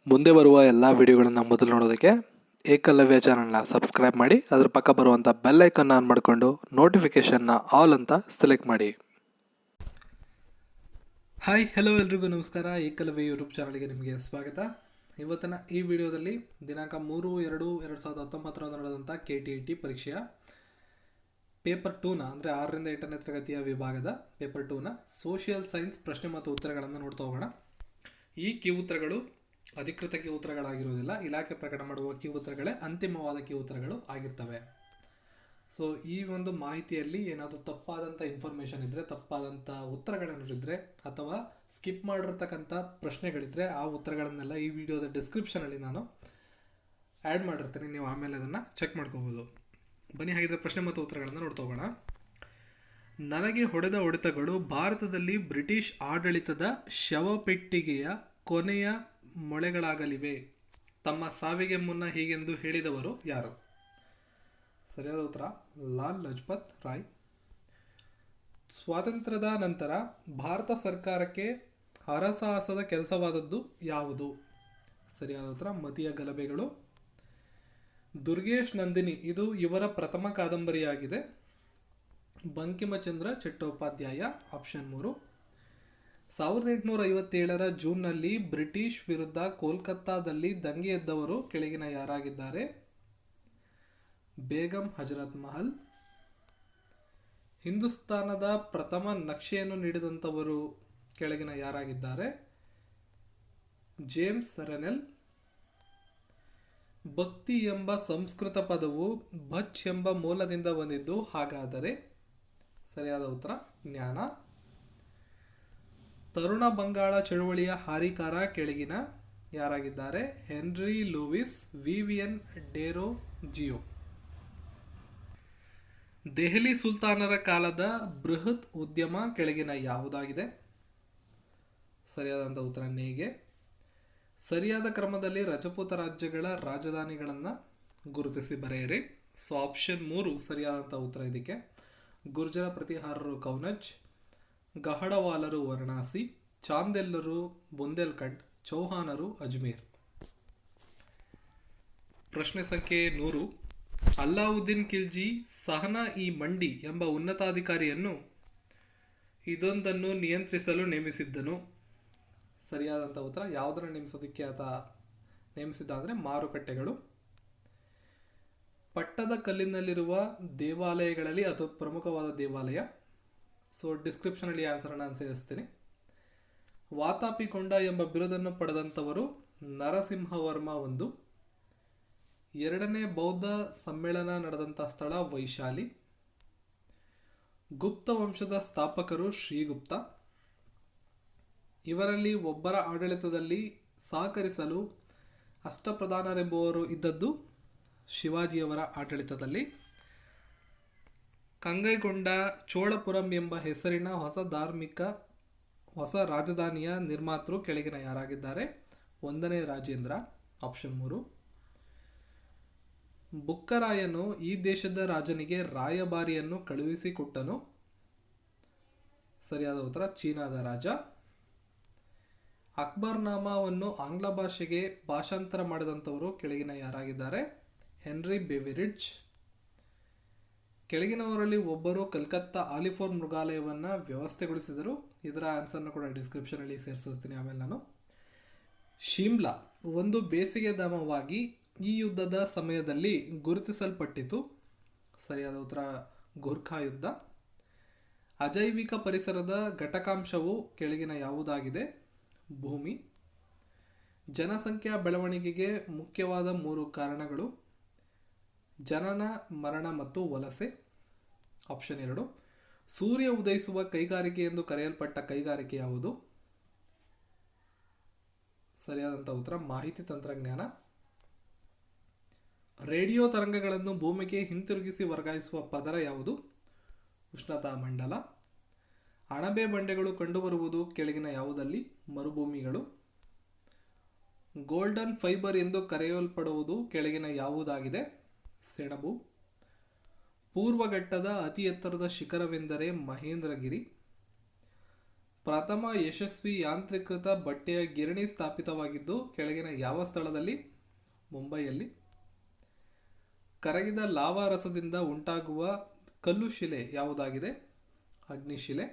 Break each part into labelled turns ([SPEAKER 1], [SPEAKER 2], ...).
[SPEAKER 1] ಮುಂದೆ ಬರುವ ಎಲ್ಲ ವಿಡಿಯೋಗಳನ್ನು ಮೊದಲು ನೋಡೋದಕ್ಕೆ ಏಕಲವ್ಯ ಚಾನಲ್ನ ಸಬ್ಸ್ಕ್ರೈಬ್ ಮಾಡಿ, ಅದರ ಪಕ್ಕ ಬರುವಂಥ ಬೆಲ್ ಐಕನ್ನ ಆನ್ ಮಾಡಿಕೊಂಡು ನೋಟಿಫಿಕೇಷನ್ನ ಆಲ್ ಅಂತ ಸೆಲೆಕ್ಟ್ ಮಾಡಿ. ಹಾಯ್, ಹೆಲೋ, ಎಲ್ರಿಗೂ ನಮಸ್ಕಾರ. ಏಕಲವ್ಯ ಯೂಟ್ಯೂಬ್ ಚಾನಲ್ಗೆ ನಿಮಗೆ ಸ್ವಾಗತ. ಇವತ್ತಿನ ಈ ವಿಡಿಯೋದಲ್ಲಿ ದಿನಾಂಕ 3/2/2019 ನಡೆದಂಥ KTET ಪರೀಕ್ಷೆಯ ಪೇಪರ್ 2ನ ಅಂದರೆ 6ರಿಂದ 8ನೇ ತರಗತಿಯ ವಿಭಾಗದ ಪೇಪರ್ 2ನ ಸೋಷಿಯಲ್ ಸೈನ್ಸ್ ಪ್ರಶ್ನೆ ಮತ್ತು ಉತ್ತರಗಳನ್ನು ನೋಡ್ತಾ ಹೋಗೋಣ. ಈ ಕೀ ಉತ್ತರಗಳು ಅಧಿಕೃತ ಕೀ ಉತ್ತರಗಳಾಗಿರುವುದಿಲ್ಲ. ಇಲಾಖೆ ಪ್ರಕಟ ಮಾಡುವ ಕೀ ಉತ್ತರಗಳೇ ಅಂತಿಮವಾದ ಕೀ ಉತ್ತರಗಳು ಆಗಿರ್ತವೆ. ಸೊ ಈ ಒಂದು ಮಾಹಿತಿಯಲ್ಲಿ ಏನಾದರೂ ತಪ್ಪಾದಂಥ ಇನ್ಫಾರ್ಮೇಷನ್ ಇದ್ದರೆ, ತಪ್ಪಾದಂಥ ಉತ್ತರಗಳೇನಿದ್ರೆ ಅಥವಾ ಸ್ಕಿಪ್ ಮಾಡಿರ್ತಕ್ಕಂಥ ಪ್ರಶ್ನೆಗಳಿದ್ದರೆ ಆ ಉತ್ತರಗಳನ್ನೆಲ್ಲ ಈ ವಿಡಿಯೋದ ಡಿಸ್ಕ್ರಿಪ್ಷನಲ್ಲಿ ನಾನು ಆ್ಯಡ್ ಮಾಡಿರ್ತೀನಿ. ನೀವು ಆಮೇಲೆ ಅದನ್ನು ಚೆಕ್ ಮಾಡ್ಕೋಬೋದು. ಬನ್ನಿ, ಹಾಗಿದ್ರೆ ಪ್ರಶ್ನೆ ಮತ್ತು ಉತ್ತರಗಳನ್ನು ನೋಡ್ತಾ ಹೋಗೋಣ. ನನಗೆ ಹೊಡೆದ ಹೊಡೆತಗಳು ಭಾರತದಲ್ಲಿ ಬ್ರಿಟಿಷ್ ಆಡಳಿತದ ಶವಪೆಟ್ಟಿಗೆಯ ಕೊನೆಯ ಮೊಳೆಗಳಾಗಲಿವೆ. ತಮ್ಮ ಸಾವಿಗೆ ಮುನ್ನ ಹೀಗೆಂದು ಹೇಳಿದವರು ಯಾರು? ಸರಿಯಾದ ಉತ್ತರ ಲಾಲ್ ಲಜಪತ್ ರಾಯ್. ಸ್ವಾತಂತ್ರ್ಯದ ನಂತರ ಭಾರತ ಸರ್ಕಾರಕ್ಕೆ ಹರಸಾಹಸದ ಕೆಲಸವಾದದ್ದು ಯಾವುದು? ಸರಿಯಾದ ಉತ್ತರ ಮತಿಯ ಗಲಭೆಗಳು. ದುರ್ಗೇಶ್ ನಂದಿನಿ ಇದು ಇವರ ಪ್ರಥಮ ಕಾದಂಬರಿಯಾಗಿದೆ. ಬಂಕಿಮಚಂದ್ರ ಚಟ್ಟೋಪಾಧ್ಯಾಯ, ಆಪ್ಷನ್ 3. 1857ರ ಜೂನ್ನಲ್ಲಿ ಬ್ರಿಟಿಷ್ ವಿರುದ್ಧ ಕೋಲ್ಕತ್ತಾದಲ್ಲಿ ದಂಗೆ ಎದ್ದವರು ಕೆಳಗಿನ ಯಾರಾಗಿದ್ದಾರೆ? ಬೇಗಂ ಹಜರತ್ ಮಹಲ್. ಹಿಂದೂಸ್ತಾನದ ಪ್ರಥಮ ನಕ್ಷೆಯನ್ನು ನೀಡಿದಂಥವರು ಕೆಳಗಿನ ಯಾರಾಗಿದ್ದಾರೆ? ಜೇಮ್ಸ್ ರೆನೆಲ್. ಭಕ್ತಿ ಎಂಬ ಸಂಸ್ಕೃತ ಪದವು ಭಚ್ ಎಂಬ ಮೂಲದಿಂದ ಬಂದಿದ್ದು, ಹಾಗಾದರೆ? ಸರಿಯಾದ ಉತ್ತರ ಜ್ಞಾನ. ತರುಣ ಬಂಗಾಳ ಚಳುವಳಿಯ ಹಾರಿಕಾರ ಕೆಳಗಿನ ಯಾರಾಗಿದ್ದಾರೆ? Henry Louis, Vivian Derozio. Delhi ಸುಲ್ತಾನರ ಕಾಲದ ಬೃಹತ್ ಉದ್ಯಮ ಕೆಳಗಿನ ಯಾವುದಾಗಿದೆ? ಸರಿಯಾದಂಥ ಉತ್ತರ ನೇಗೆ. ಸರಿಯಾದ ಕ್ರಮದಲ್ಲಿ ರಜಪೂತ ರಾಜ್ಯಗಳ ರಾಜಧಾನಿಗಳನ್ನು ಗುರುತಿಸಿ ಬರೆಯಿರಿ. ಸೊ ಆಪ್ಷನ್ 3 ಸರಿಯಾದಂಥ ಉತ್ತರ ಇದಕ್ಕೆ. ಗುರ್ಜರ ಪ್ರತಿಹಾರರು ಕೌನಜ್, ಗಹಡವಾಲರು ವಾರಣಾಸಿ, ಚಾಂದೆಲ್ಲರು ಬುಂದೇಲ್ಖಂಡ್, ಚೌಹಾನರು ಅಜ್ಮೀರ್. ಪ್ರಶ್ನೆ ಸಂಖ್ಯೆ 100. ಅಲ್ಲಾವುದ್ದೀನ್ ಖಿಲ್ಜಿ ಸಹನಾ ಇ ಮಂಡಿ ಎಂಬ ಉನ್ನತಾಧಿಕಾರಿಯನ್ನು ಇದೊಂದನ್ನು ನಿಯಂತ್ರಿಸಲು ನೇಮಿಸಿದ್ದನು. ಸರಿಯಾದಂಥ ಉತ್ತರ ಯಾವುದನ್ನು ನೇಮಿಸೋದಕ್ಕೆ ಆತ ನೇಮಿಸಿದ್ದ ಅಂದರೆ ಮಾರುಕಟ್ಟೆಗಳು. ಪಟ್ಟದ ಕಲ್ಲಿನಲ್ಲಿರುವ ದೇವಾಲಯಗಳಲ್ಲಿ ಅದು ಪ್ರಮುಖವಾದ ದೇವಾಲಯ. ಸೊ ಡಿಸ್ಕ್ರಿಪ್ಷನಲ್ಲಿ ಆನ್ಸರನ್ನು ನಾನು ಸೇರಿಸ್ತೀನಿ. ವಾತಾಪಿಕೊಂಡ ಎಂಬ ಬಿರುದನ್ನು ಪಡೆದಂಥವರು ನರಸಿಂಹವರ್ಮ 1. 2ನೇ ಬೌದ್ಧ ಸಮ್ಮೇಳನ ನಡೆದಂಥ ಸ್ಥಳ ವೈಶಾಲಿ. ಗುಪ್ತ ವಂಶದ ಸ್ಥಾಪಕರು ಶ್ರೀಗುಪ್ತ. ಇವರಲ್ಲಿ ಒಬ್ಬರ ಆಡಳಿತದಲ್ಲಿ ಸಹಕರಿಸಲು ಅಷ್ಟಪ್ರಧಾನರೆಂಬುವರು ಇದ್ದದ್ದು ಶಿವಾಜಿಯವರ ಆಡಳಿತದಲ್ಲಿ. ಕಂಗೈಕೊಂಡ ಚೋಳಪುರಂ ಎಂಬ ಹೆಸರಿನ ಹೊಸ ರಾಜಧಾನಿಯ ನಿರ್ಮಾತೃ ಕೆಳಗಿನ ಯಾರಾಗಿದ್ದಾರೆ? 1ನೇ ರಾಜೇಂದ್ರ, ಆಪ್ಷನ್ 3. ಬುಕ್ಕರಾಯನು ಈ ದೇಶದ ರಾಜನಿಗೆ ರಾಯಭಾರಿಯನ್ನು ಕಳುಹಿಸಿಕೊಟ್ಟನು. ಸರಿಯಾದ ಉತ್ತರ ಚೀನಾದ ರಾಜ. ಅಕ್ಬರ್ನಾಮಾವನ್ನು ಆಂಗ್ಲ ಭಾಷೆಗೆ ಭಾಷಾಂತರ ಮಾಡಿದಂಥವರು ಕೆಳಗಿನ ಯಾರಾಗಿದ್ದಾರೆ? ಹೆನ್ರಿ ಬೆವೆರಿಡ್ಜ್. ಕೆಳಗಿನವರಲ್ಲಿ ಒಬ್ಬರು ಕಲ್ಕತ್ತಾ ಆಲಿಫೋರ್ ಮೃಗಾಲಯವನ್ನು ವ್ಯವಸ್ಥೆಗೊಳಿಸಿದರು. ಇದರ ಆನ್ಸರ್ನ ಕೂಡ ಡಿಸ್ಕ್ರಿಪ್ಷನಲ್ಲಿ ಸೇರಿಸುತ್ತೀನಿ ಆಮೇಲೆ ನಾನು. ಶಿಮ್ಲಾ ಒಂದು ಬೇಸಿಗೆ ಧಾಮವಾಗಿ ಈ ಯುದ್ಧದ ಸಮಯದಲ್ಲಿ ಗುರುತಿಸಲ್ಪಟ್ಟಿತು. ಸರಿಯಾದ ಉತ್ತರ ಗೋರ್ಖಾ ಯುದ್ಧ. ಅಜೈವಿಕ ಪರಿಸರದ ಘಟಕಾಂಶವು ಕೆಳಗಿನ ಯಾವುದಾಗಿದೆ? ಭೂಮಿ. ಜನಸಂಖ್ಯಾ ಬೆಳವಣಿಗೆಗೆ ಮುಖ್ಯವಾದ 3 ಕಾರಣಗಳು: ಜನನ, ಮರಣ ಮತ್ತು ವಲಸೆ, ಆಪ್ಷನ್ 2. ಸೂರ್ಯ ಉದಯಿಸುವ ಕೈಗಾರಿಕೆ ಎಂದು ಕರೆಯಲ್ಪಟ್ಟ ಕೈಗಾರಿಕೆ ಯಾವುದು? ಸರಿಯಾದಂಥ ಉತ್ತರ ಮಾಹಿತಿ ತಂತ್ರಜ್ಞಾನ. ರೇಡಿಯೋ ತರಂಗಗಳನ್ನು ಭೂಮಿಗೆ ಹಿಂತಿರುಗಿಸಿ ವರ್ಗಾಯಿಸುವ ಪದರ ಯಾವುದು? ಉಷ್ಣತಾ ಮಂಡಲ. ಅಣಬೆ ಬಂಡೆಗಳು ಕಂಡುಬರುವುದು ಕೆಳಗಿನ ಯಾವುದಲ್ಲಿ? ಮರುಭೂಮಿಗಳು. ಗೋಲ್ಡನ್ ಫೈಬರ್ ಎಂದು ಕರೆಯಲ್ಪಡುವುದು ಕೆಳಗಿನ ಯಾವುದಾಗಿದೆ? ಸೆಣಬು. ಪೂರ್ವಘಟ್ಟದ ಅತಿ ಎತ್ತರದ ಶಿಖರವೆಂದರೆ ಮಹೇಂದ್ರಗಿರಿ. ಪ್ರಥಮ ಯಶಸ್ವಿ ಯಾಂತ್ರೀಕೃತ ಬಟ್ಟೆಯ ಗಿರಣಿ ಸ್ಥಾಪಿತವಾಗಿದ್ದು ಕೆಳಗಿನ ಯಾವ ಸ್ಥಳದಲ್ಲಿ? ಮುಂಬೈಯಲ್ಲಿ. ಕರಗಿದ ಲಾವಾ ರಸದಿಂದ ಉಂಟಾಗುವ ಕಲ್ಲು ಶಿಲೆ ಯಾವುದಾಗಿದೆ? ಅಗ್ನಿಶಿಲೆ.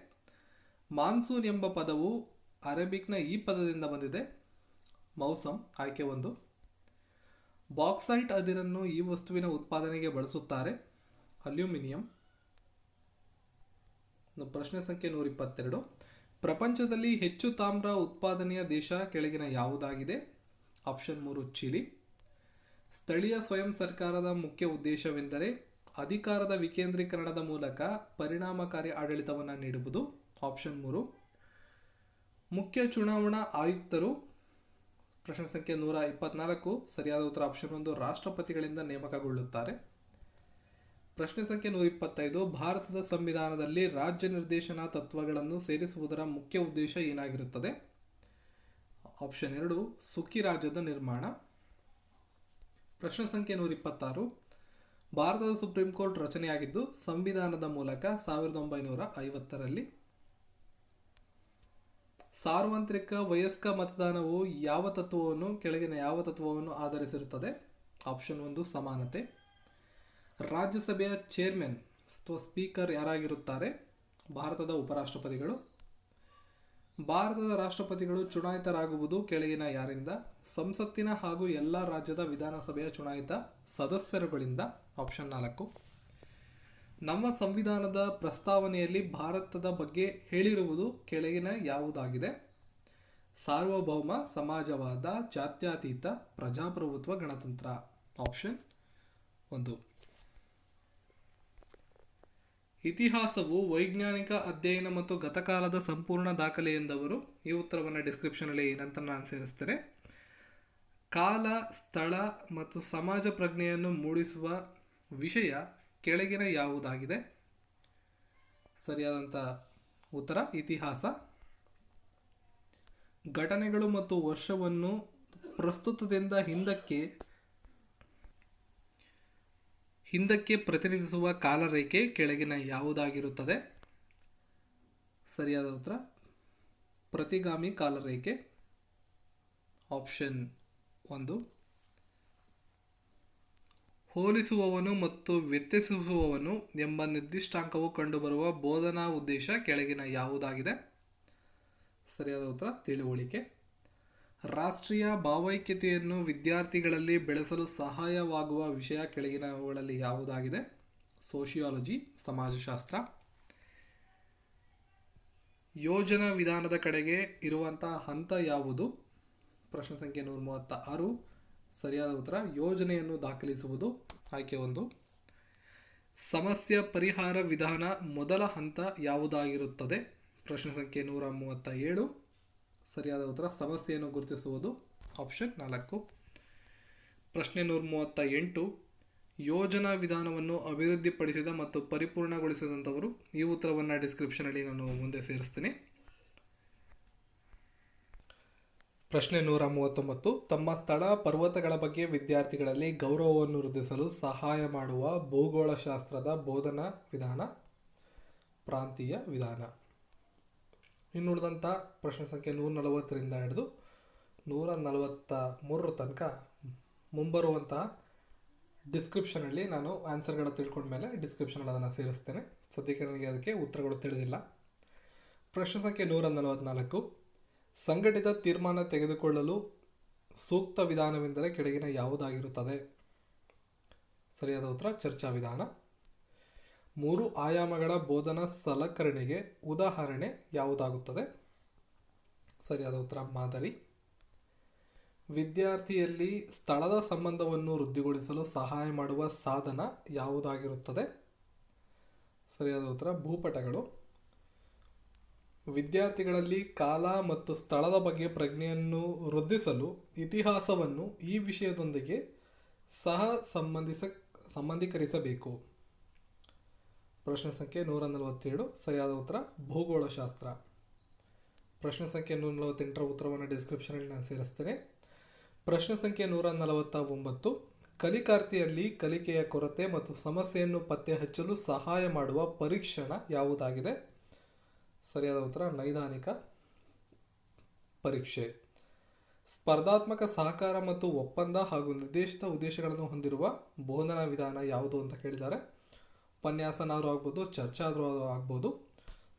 [SPEAKER 1] ಮಾನ್ಸೂನ್ ಎಂಬ ಪದವು ಅರೇಬಿಕ್ನ ಈ ಪದದಿಂದ ಬಂದಿದೆ. ಮೌಸಮ್. ಆಯ್ಕೆ 1. ಬಾಕ್ಸೈಟ್ ಅದಿರನ್ನು ಈ ವಸ್ತುವಿನ ಉತ್ಪಾದನೆಗೆ ಬಳಸುತ್ತಾರೆ. ಅಲ್ಯೂಮಿನಿಯಂ. ಪ್ರಶ್ನೆ ಸಂಖ್ಯೆ 122. ಪ್ರಪಂಚದಲ್ಲಿ ಹೆಚ್ಚು ತಾಮ್ರ ಉತ್ಪಾದನೆಯ ದೇಶ ಕೆಳಗಿನ ಯಾವುದಾಗಿದೆ? Option 3 Chile. ಸ್ಥಳೀಯ ಸ್ವಯಂ ಸರ್ಕಾರದ ಮುಖ್ಯ ಉದ್ದೇಶವೆಂದರೆ ಅಧಿಕಾರದ ವಿಕೇಂದ್ರೀಕರಣದ ಮೂಲಕ ಪರಿಣಾಮಕಾರಿ ಆಡಳಿತವನ್ನು ನೀಡುವುದು. ಆಪ್ಷನ್ 3 ಮುಖ್ಯ ಚುನಾವಣಾ ಆಯುಕ್ತರು. ಪ್ರಶ್ನೆ ಸಂಖ್ಯೆ 124. ಸರಿಯಾದ ಉತ್ತರ ಆಪ್ಷನ್ 1 ರಾಷ್ಟ್ರಪತಿಗಳಿಂದ ನೇಮಕಗೊಳ್ಳುತ್ತಾರೆ. ಪ್ರಶ್ನೆ ಸಂಖ್ಯೆ 125. ಭಾರತದ ಸಂವಿಧಾನದಲ್ಲಿ ರಾಜ್ಯ ನಿರ್ದೇಶನ ತತ್ವಗಳನ್ನು ಸೇರಿಸುವುದರ ಮುಖ್ಯ ಉದ್ದೇಶ ಏನಾಗಿರುತ್ತದೆ? ಆಪ್ಷನ್ 2 ಸುಖಿ ರಾಜ್ಯದ ನಿರ್ಮಾಣ. ಪ್ರಶ್ನೆ ಸಂಖ್ಯೆ 126. ಭಾರತದ ಸುಪ್ರೀಂ ಕೋರ್ಟ್ ರಚನೆಯಾಗಿದ್ದು ಸಂವಿಧಾನದ ಮೂಲಕ 1950ರಲ್ಲಿ. ಸಾರ್ವತ್ರಿಕ ವಯಸ್ಕ ಮತದಾನವು ಕೆಳಗಿನ ಯಾವ ತತ್ವವನ್ನು ಆಧರಿಸಿರುತ್ತದೆ? ಆಪ್ಷನ್ 1 ಸಮಾನತೆ. ರಾಜ್ಯಸಭೆಯ ಚೇರ್ಮನ್ ಅಥವಾ ಸ್ಪೀಕರ್ ಯಾರಾಗಿರುತ್ತಾರೆ? ಭಾರತದ ಉಪರಾಷ್ಟ್ರಪತಿಗಳು. ಭಾರತದ ರಾಷ್ಟ್ರಪತಿಗಳು ಚುನಾಯಿತರಾಗುವುದು ಕೆಳಗಿನ ಯಾರಿಂದ? ಸಂಸತ್ತಿನ ಹಾಗೂ ಎಲ್ಲ ರಾಜ್ಯದ ವಿಧಾನಸಭೆಯ ಚುನಾಯಿತ ಸದಸ್ಯರುಗಳಿಂದ. ಆಪ್ಷನ್ 4. ನಮ್ಮ ಸಂವಿಧಾನದ ಪ್ರಸ್ತಾವನೆಯಲ್ಲಿ ಭಾರತದ ಬಗ್ಗೆ ಹೇಳಿರುವುದು ಕೆಳಗಿನ ಯಾವುದಾಗಿದೆ? ಸಾರ್ವಭೌಮ, ಸಮಾಜವಾದ, ಜಾತ್ಯತೀತ, ಪ್ರಜಾಪ್ರಭುತ್ವ, ಗಣತಂತ್ರ. ಆಪ್ಷನ್ 1. ಇತಿಹಾಸವು ವೈಜ್ಞಾನಿಕ ಅಧ್ಯಯನ ಮತ್ತು ಗತಕಾಲದ ಸಂಪೂರ್ಣ ದಾಖಲೆ ಎಂದವರು. ಈ ಉತ್ತರವನ್ನು ಡಿಸ್ಕ್ರಿಪ್ಷನಲ್ಲಿ ಏನಂತ ನಾನು ಸೇರಿಸ್ತೇನೆ. ಕಾಲ, ಸ್ಥಳ ಮತ್ತು ಸಮಾಜ ಪ್ರಜ್ಞೆಯನ್ನು ಮೂಡಿಸುವ ವಿಷಯ ಕೆಳಗಿನ ಯಾವುದಾಗಿದೆ? ಸರಿಯಾದಂಥ ಉತ್ತರ ಇತಿಹಾಸ. ಘಟನೆಗಳು ಮತ್ತು ವರ್ಷವನ್ನು ಪ್ರಸ್ತುತದಿಂದ ಹಿಂದಕ್ಕೆ ಪ್ರತಿನಿಧಿಸುವ ಕಾಲರೇಖೆ ಕೆಳಗಿನ ಯಾವುದಾಗಿರುತ್ತದೆ? ಸರಿಯಾದ ಉತ್ತರ ಪ್ರತಿಗಾಮಿ ಕಾಲರೇಖೆ. ಆಪ್ಷನ್ 1. ಹೋಲಿಸುವವನು ಮತ್ತು ವ್ಯತ್ಯಸಿಸುವವನು ಎಂಬ ನಿರ್ದಿಷ್ಟಾಂಕವು ಕಂಡುಬರುವ ಬೋಧನಾ ಉದ್ದೇಶ ಕೆಳಗಿನ ಯಾವುದಾಗಿದೆ? ಸರಿಯಾದ ಉತ್ತರ ತಿಳುವಳಿಕೆ. ರಾಷ್ಟ್ರೀಯ ಭಾವೈಕ್ಯತೆಯನ್ನು ವಿದ್ಯಾರ್ಥಿಗಳಲ್ಲಿ ಬೆಳೆಸಲು ಸಹಾಯವಾಗುವ ವಿಷಯ ಕೆಳಗಿನವುಗಳಲ್ಲಿ ಯಾವುದಾಗಿದೆ? ಸೋಷಿಯಾಲಜಿ, ಸಮಾಜಶಾಸ್ತ್ರ. ಯೋಜನಾ ವಿಧಾನದ ಕಡೆಗೆ ಇರುವಂತಹ ಹಂತ ಯಾವುದು? ಪ್ರಶ್ನೆ ಸಂಖ್ಯೆ 136. ಸರಿಯಾದ ಉತ್ತರ ಯೋಜನೆಯನ್ನು ದಾಖಲಿಸುವುದು. ಆಯ್ಕೆ 1. ಸಮಸ್ಯೆ ಪರಿಹಾರ ವಿಧಾನ ಮೊದಲ ಹಂತ ಯಾವುದಾಗಿರುತ್ತದೆ? ಪ್ರಶ್ನೆ ಸಂಖ್ಯೆ 137. ಸರಿಯಾದ ಉತ್ತರ ಸಮಸ್ಯೆಯನ್ನು ಗುರುತಿಸುವುದು. ಆಪ್ಷನ್ 4. ಪ್ರಶ್ನೆ 138. ಯೋಜನಾ ವಿಧಾನವನ್ನು ಅಭಿವೃದ್ಧಿಪಡಿಸಿದ ಮತ್ತು ಪರಿಪೂರ್ಣಗೊಳಿಸಿದಂಥವರು. ಈ ಉತ್ತರವನ್ನು ಡಿಸ್ಕ್ರಿಪ್ಷನಲ್ಲಿ ನಾನು ಮುಂದೆ ಸೇರಿಸ್ತೀನಿ. ಪ್ರಶ್ನೆ 139. ತಮ್ಮ ಸ್ಥಳ ಪರ್ವತಗಳ ಬಗ್ಗೆ ವಿದ್ಯಾರ್ಥಿಗಳಲ್ಲಿ ಗೌರವವನ್ನು ವೃದ್ಧಿಸಲು ಸಹಾಯ ಮಾಡುವ ಭೂಗೋಳಶಾಸ್ತ್ರದ ಬೋಧನಾ ವಿಧಾನ ಪ್ರಾಂತೀಯ ವಿಧಾನ. ಇನ್ನುಳಿದಂಥ ಪ್ರಶ್ನೆ ಸಂಖ್ಯೆ 140ರಿಂದ ಹಿಡಿದು 143 ತನಕ ಮುಂಬರುವಂತಹ ಡಿಸ್ಕ್ರಿಪ್ಷನಲ್ಲಿ ನಾನು ಆನ್ಸರ್ಗಳ ತಿಳ್ಕೊಂಡ ಮೇಲೆ ಡಿಸ್ಕ್ರಿಪ್ಷನಲ್ಲಿ ಅದನ್ನು ಸೇರಿಸ್ತೇನೆ. ಸದ್ಯಕ್ಕೆ ನನಗೆ ಅದಕ್ಕೆ ಉತ್ತರಗಳು ತಿಳಿದಿಲ್ಲ. ಪ್ರಶ್ನೆ ಸಂಖ್ಯೆ 144. ಸಂಘಟಿತ ತೀರ್ಮಾನ ತೆಗೆದುಕೊಳ್ಳಲು ಸೂಕ್ತ ವಿಧಾನವೆಂದರೆ ಕೆಳಗಿನ ಯಾವುದಾಗಿರುತ್ತದೆ? ಸರಿಯಾದ ಉತ್ತರ ಚರ್ಚಾ ವಿಧಾನ. 3 ಆಯಾಮಗಳ ಬೋಧನಾ ಸಲಕರಣೆಗೆ ಉದಾಹರಣೆ ಯಾವುದಾಗುತ್ತದೆ? ಸರಿಯಾದ ಉತ್ತರ ಮಾದರಿ. ವಿದ್ಯಾರ್ಥಿಯಲ್ಲಿ ಸ್ಥಳದ ಸಂಬಂಧವನ್ನು ವೃದ್ಧಿಗೊಳಿಸಲು ಸಹಾಯ ಮಾಡುವ ಸಾಧನ ಯಾವುದಾಗಿರುತ್ತದೆ? ಸರಿಯಾದ ಉತ್ತರ ಭೂಪಟಗಳು. ವಿದ್ಯಾರ್ಥಿಗಳಲ್ಲಿ ಕಾಲ ಮತ್ತು ಸ್ಥಳದ ಬಗ್ಗೆ ಪ್ರಜ್ಞೆಯನ್ನು ವೃದ್ಧಿಸಲು ಇತಿಹಾಸವನ್ನು ಈ ವಿಷಯದೊಂದಿಗೆ ಸಹ ಸಂಬಂಧೀಕರಿಸಬೇಕು. ಪ್ರಶ್ನೆ ಸಂಖ್ಯೆ 147. ಸರಿಯಾದ ಉತ್ತರ ಭೂಗೋಳಶಾಸ್ತ್ರ. ಪ್ರಶ್ನೆ ಸಂಖ್ಯೆ 148ರ ಉತ್ತರವನ್ನು ಡಿಸ್ಕ್ರಿಪ್ಷನಲ್ಲಿ ನಾನು ಸೇರಿಸ್ತೇನೆ. ಪ್ರಶ್ನೆ ಸಂಖ್ಯೆ 149. ಕಲಿಕಾರ್ಥಿಯಲ್ಲಿ ಕಲಿಕೆಯ ಕೊರತೆ ಮತ್ತು ಸಮಸ್ಯೆಯನ್ನು ಪತ್ತೆ ಹಚ್ಚಲು ಸಹಾಯ ಮಾಡುವ ಪರೀಕ್ಷಣ ಯಾವುದಾಗಿದೆ? ಸರಿಯಾದ ಉತ್ತರ ನೈದಾನಿಕ ಪರೀಕ್ಷೆ. ಸ್ಪರ್ಧಾತ್ಮಕ ಸಹಕಾರ ಮತ್ತು ಒಪ್ಪಂದ ಹಾಗೂ ನಿರ್ದೇಶಿತ ಉದ್ದೇಶಗಳನ್ನು ಹೊಂದಿರುವ ಬೋಧನಾ ವಿಧಾನ ಯಾವುದು ಅಂತ ಕೇಳಿದ್ದಾರೆ. ಉಪನ್ಯಾಸನಾದರೂ ಆಗ್ಬೋದು, ಚರ್ಚೆ ಆದರೂ ಆಗ್ಬೋದು.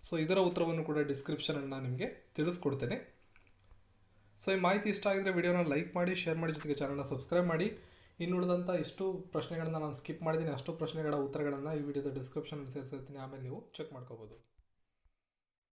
[SPEAKER 1] ಸೊ ಇದರ ಉತ್ತರವನ್ನು ಕೂಡ ಡಿಸ್ಕ್ರಿಪ್ಷನಲ್ಲಿ ನಾನು ನಿಮಗೆ ತಿಳಿಸ್ಕೊಡ್ತೇನೆ. ಸೊ ಈ ಮಾಹಿತಿ ಇಷ್ಟ ಆಗಿದ್ರೆ ವಿಡಿಯೋನ ಲೈಕ್ ಮಾಡಿ, ಶೇರ್ ಮಾಡಿ, ಜೊತೆಗೆ ಚಾನಲ್ನ ಸಬ್ಸ್ಕ್ರೈಬ್ ಮಾಡಿ. ಇನ್ನುಳಿದಂಥ ಎಷ್ಟು ಪ್ರಶ್ನೆಗಳನ್ನು ನಾನು ಸ್ಕಿಪ್ ಮಾಡಿದ್ದೀನಿ ಅಷ್ಟು ಪ್ರಶ್ನೆಗಳ ಉತ್ತರಗಳನ್ನು ಈ ವಿಡಿಯೋದ ಡಿಸ್ಕ್ರಿಪ್ಷನ್ ಸೇರಿಸಿರ್ತೀನಿ, ಆಮೇಲೆ ನೀವು ಚೆಕ್ ಮಾಡ್ಕೋಬೋದು.